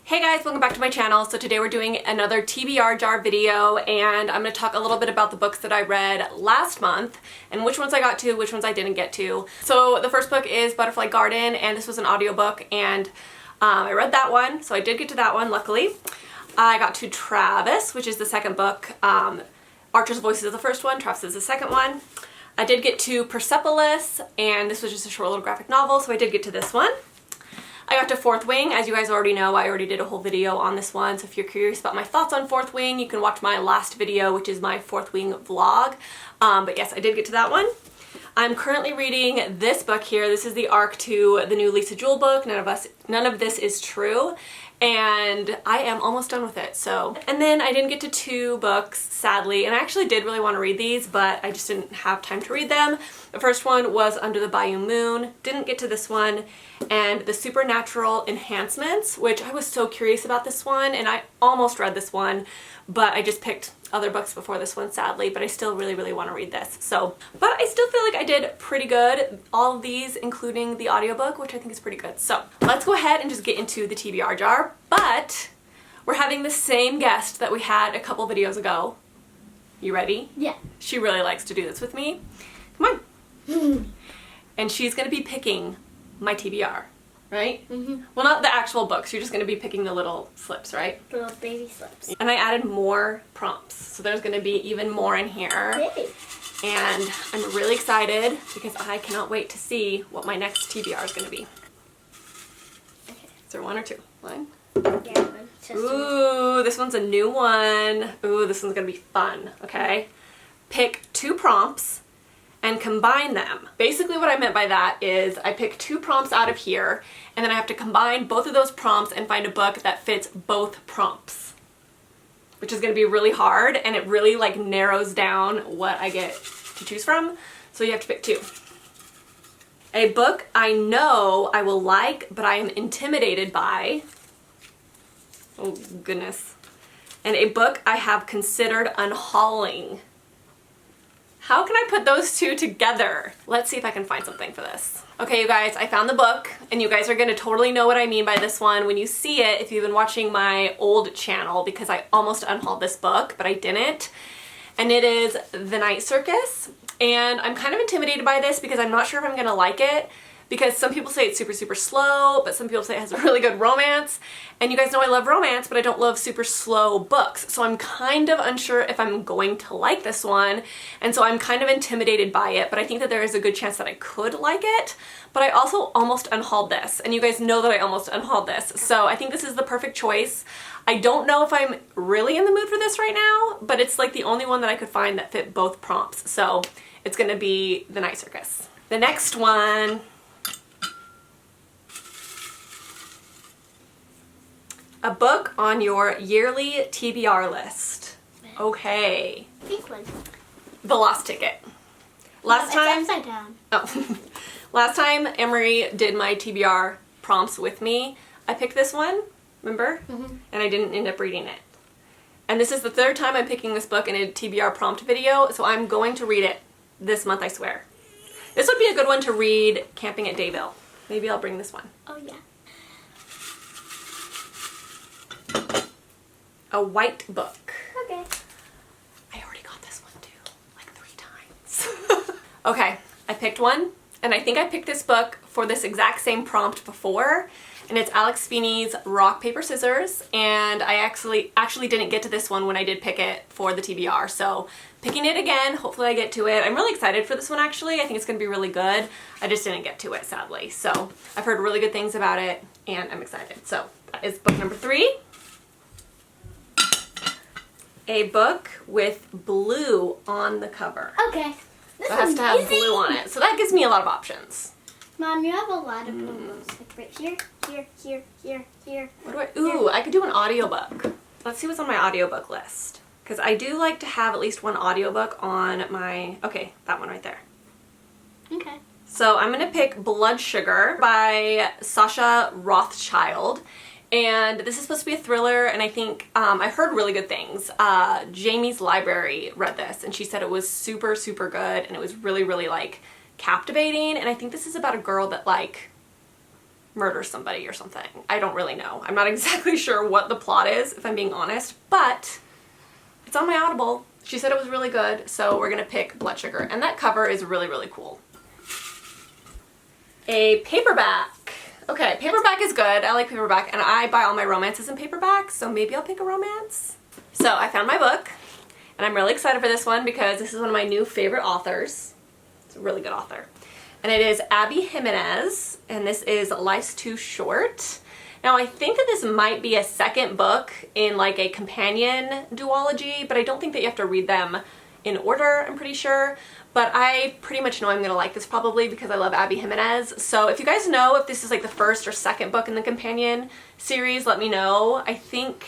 Hey guys, welcome back to my channel. So today we're doing another TBR jar video, and I'm going to talk a little bit about the books that I read last month and which ones I got to, which ones I didn't get to. So the first book is Butterfly Garden, and this was an audiobook, and I read that one, so I did get to that one, luckily. I got to Travis, which is the second book. Archer's Voice is the first one, Travis is the second one. I did get to Persepolis, and this was just a short little graphic novel, so I did get to this one. I got to Fourth Wing. As you guys already know, I already did a whole video on this one, so if you're curious about my thoughts on Fourth Wing, you can watch my last video, which is my Fourth Wing vlog. But yes, I did get to that one. I'm currently reading this book here. This is the arc to the new Lisa Jewell book, None of This Is True, and I am almost done with it. So, and then I didn't get to two books, sadly, and I actually did really want to read these, but I just didn't have time to read them. The first one was Under the Bayou Moon. Didn't get to this one. And The Supernatural Enhancements, which I was so curious about this one, and I almost read this one, but I just picked other books before this one, sadly, but I still really want to read this. So, but I still feel like I did pretty good. All of these, including the audiobook, which I think is pretty good. So let's go ahead and just get into the TBR jar, but we're having the same guest that we had a couple videos ago. You ready? Yeah. She really likes to do this with me. Come on. And she's going to be picking my TBR, right? Mm-hmm. Well, not the actual books. You're just going to be picking the little slips, right? The little baby slips. And I added more prompts, so there's going to be even more in here. Yay. And I'm really excited because I cannot wait to see what my next TBR is going to be. Okay. Is there one or two? One? Yeah, one. Ooh, this one's a new one. Ooh, this one's going to be fun, okay? Pick two prompts and combine them. Basically what I meant by that is I pick two prompts out of here, and then I have to combine both of those prompts and find a book that fits both prompts, which is going to be really hard, and it really like narrows down what I get to choose from. So you have to pick two. A book I know I will like, but I am intimidated by. Oh goodness. And a book I have considered unhauling. How can I put those two together? Let's see if I can find something for this. Okay, you guys, I found the book, and you guys are gonna totally know what I mean by this one when you see it if you've been watching my old channel, because I almost unhauled this book, but I didn't. And it is The Night Circus, and I'm kind of intimidated by this because I'm not sure if I'm gonna like it, because some people say it's super slow, but some people say it has a really good romance. And you guys know I love romance, but I don't love super slow books. So I'm kind of unsure if I'm going to like this one. And so I'm kind of intimidated by it, but I think that there is a good chance that I could like it. But I also almost unhauled this, and you guys know that I almost unhauled this. So I think this is the perfect choice. I don't know if I'm really in the mood for this right now, but it's like the only one that I could find that fit both prompts. So it's gonna be The Night Circus. The next one, a book on your yearly TBR list. Okay. Pink one. The Lost Ticket. Last time. It's upside down. Oh. Last time Emery did my TBR prompts with me, I picked this one, remember? Mm-hmm. And I didn't end up reading it. And this is the third time I'm picking this book in a TBR prompt video, so I'm going to read it this month, I swear. This would be a good one to read camping at Dayville. Maybe I'll bring this one. Oh yeah. A white book. Okay. I already got this one too, like 3 times. Okay, I picked one, and I think I picked this book for this exact same prompt before, and it's Alex Feeney's Rock, Paper, Scissors, and I actually didn't get to this one when I did pick it for the TBR, so picking it again, hopefully I get to it. I'm really excited for this one actually. I think it's going to be really good. I just didn't get to it, sadly. So I've heard really good things about it, and I'm excited. So that is book number 3. A book with blue on the cover. Okay. This So it has to have easy. blue on it. So that gives me a lot of options. Mom, you have a lot of blue ones. Like right here. What do I... Ooh, I could do an audiobook. Let's see what's on my audiobook list. Because I do like to have at least one audiobook on my... Okay, that one right there. Okay. So I'm going to pick Blood Sugar by Sasha Rothschild. And this is supposed to be a thriller, and I think I heard really good things. Jamie's Library read this, and she said it was super good, and it was really like captivating. And I think this is about a girl that like murders somebody or something. I don't really know. I'm not exactly sure what the plot is, if I'm being honest, but it's on my Audible. She said it was really good, so we're gonna pick Blood Sugar. And that cover is really, really cool. A paperback. Okay, paperback is good. I like paperback, and I buy all my romances in paperback, so maybe I'll pick a romance. So I found my book, and I'm really excited for this one because this is one of my new favorite authors. It's a really good author. And it is Abby Jimenez, and this is Life's Too Short. Now I think that this might be a second book in like a companion duology, but I don't think that you have to read them in order, I'm pretty sure. But I pretty much know I'm gonna like this probably because I love Abby Jimenez. So if you guys know if this is like the first or second book in the companion series, let me know. I think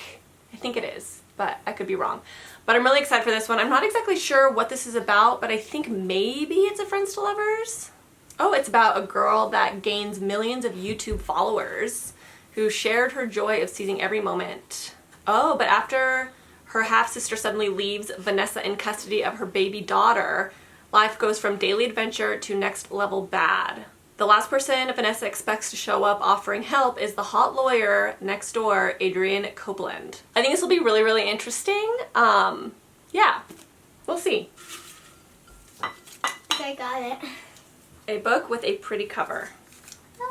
it is, but I could be wrong. But I'm really excited for this one. I'm not exactly sure what this is about, but I think maybe it's a Friends to Lovers. Oh, it's about a girl that gains millions of YouTube followers who shared her joy of seizing every moment. Oh, but after her half-sister suddenly leaves Vanessa in custody of her baby daughter, life goes from daily adventure to next level bad. The last person Vanessa expects to show up offering help is the hot lawyer next door, Adrian Copeland. I think this will be really, really interesting. Yeah, we'll see. I got it. A book with a pretty cover.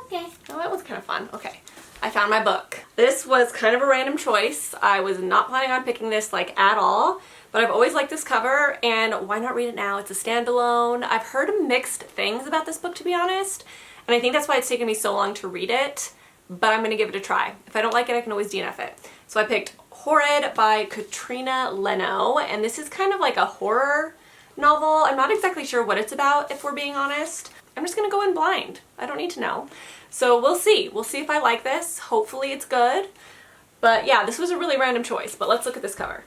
Okay. Oh, that was kind of fun. Okay, I found my book. This was kind of a random choice. I was not planning on picking this like at all, but I've always liked this cover, and why not read it now? It's a standalone. I've heard mixed things about this book, to be honest, and I think that's why it's taken me so long to read it, but I'm gonna give it a try. If I don't like it, I can always DNF it. So I picked Horrid by Katrina Leno, and this is kind of like a horror novel. I'm not exactly sure what it's about, if we're being honest. I'm just gonna go in blind. I don't need to know. So we'll see. We'll see if I like this. Hopefully it's good. But yeah, this was a really random choice, but let's look at this cover.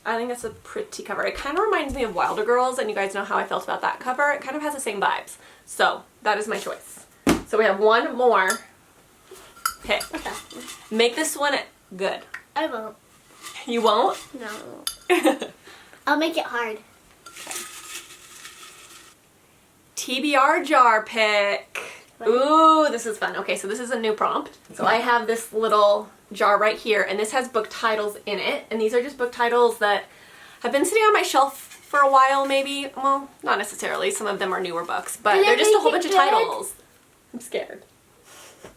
I think it's a pretty cover. It kind of reminds me of Wilder Girls, and you guys know how I felt about that cover. It kind of has the same vibes. So that is my choice. So we have one more pick. Okay. Make this one good. I won't. You won't? No. I'll make it hard. TBR Jar Pick. Ooh, this is fun. Okay, so this is a new prompt. So I have this little jar right here, and this has book titles in it, and these are just book titles that have been sitting on my shelf for a while, maybe. Well, not necessarily. Some of them are newer books, but they're just a whole bunch of titles. I'm scared.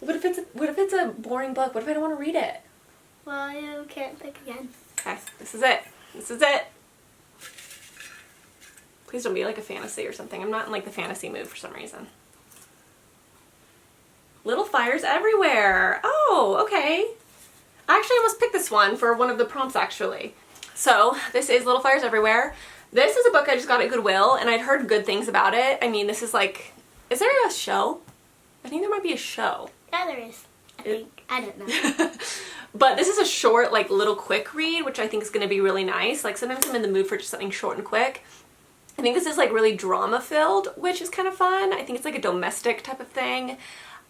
What if it's a boring book? What if I don't want to read it? Well, you can't pick again. Okay, this is it. This is it. Please don't be like a fantasy or something. I'm not in like the fantasy mood for some reason. Little Fires Everywhere. Oh, okay. I actually almost picked this one for one of the prompts, actually. So this is Little Fires Everywhere. This is a book I just got at Goodwill, and I'd heard good things about it. I mean, this is like, is there a show? I think there might be a show. Yeah, there is. I think. I don't know. But this is a short, like, little quick read, which I think is going to be really nice. Like, sometimes I'm in the mood for just something short and quick. I think this is, like, really drama-filled, which is kind of fun. I think it's, like, a domestic type of thing.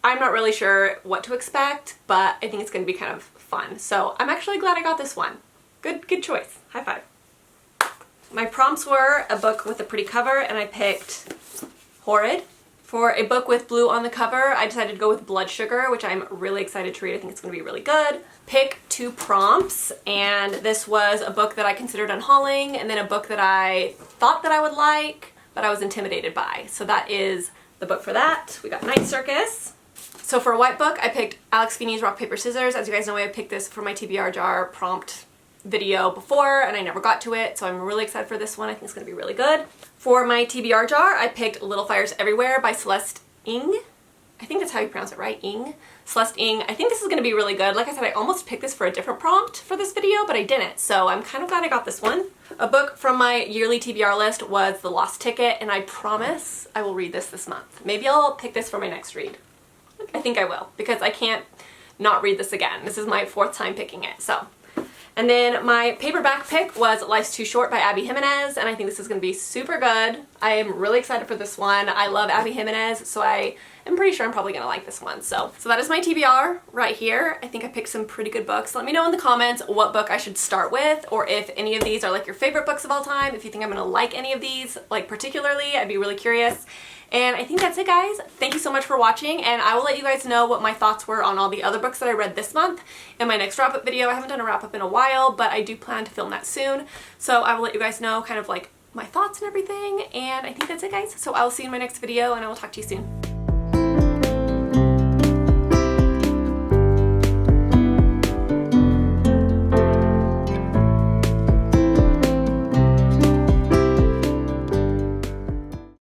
I'm not really sure what to expect, but I think it's going to be kind of fun. So I'm actually glad I got this one. Good choice. High five. My prompts were a book with a pretty cover, and I picked Horrid. For a book with blue on the cover, I decided to go with Blood Sugar, which I'm really excited to read. I think it's going to be really good. Pick 2 prompts, and this was a book that I considered unhauling, and then a book that I thought that I would like, but I was intimidated by. So that is the book for that. We got Night Circus. So for a white book, I picked Alex Feeney's Rock, Paper, Scissors. As you guys know, I picked this for my TBR Jar prompt video before, and I never got to it, so I'm really excited for this one. I think it's going to be really good. For my TBR Jar, I picked Little Fires Everywhere by Celeste Ng. I think that's how you pronounce it, right? Ng? Celeste Ng. I think this is going to be really good. Like I said, I almost picked this for a different prompt for this video, but I didn't, so I'm kind of glad I got this one. A book from my yearly TBR list was The Lost Ticket, and I promise I will read this month. Maybe I'll pick this for my next read. I think I will, because I can't not read this again. This is my 4th time picking it, so. And then my paperback pick was Life's Too Short by Abby Jimenez, and I think this is going to be super good. I am really excited for this one. I love Abby Jimenez, so I I'm pretty sure I'm probably gonna like this one. So that is my TBR right here. I think I picked some pretty good books. Let me know in the comments what book I should start with, or if any of these are like your favorite books of all time, if you think I'm gonna like any of these, like particularly, I'd be really curious. And I think that's it, guys. Thank you so much for watching, and I will let you guys know what my thoughts were on all the other books that I read this month in my next wrap-up video. I haven't done a wrap-up in a while, but I do plan to film that soon. So I will let you guys know kind of like my thoughts and everything, and I think that's it, guys. So I will see you in my next video, and I will talk to you soon.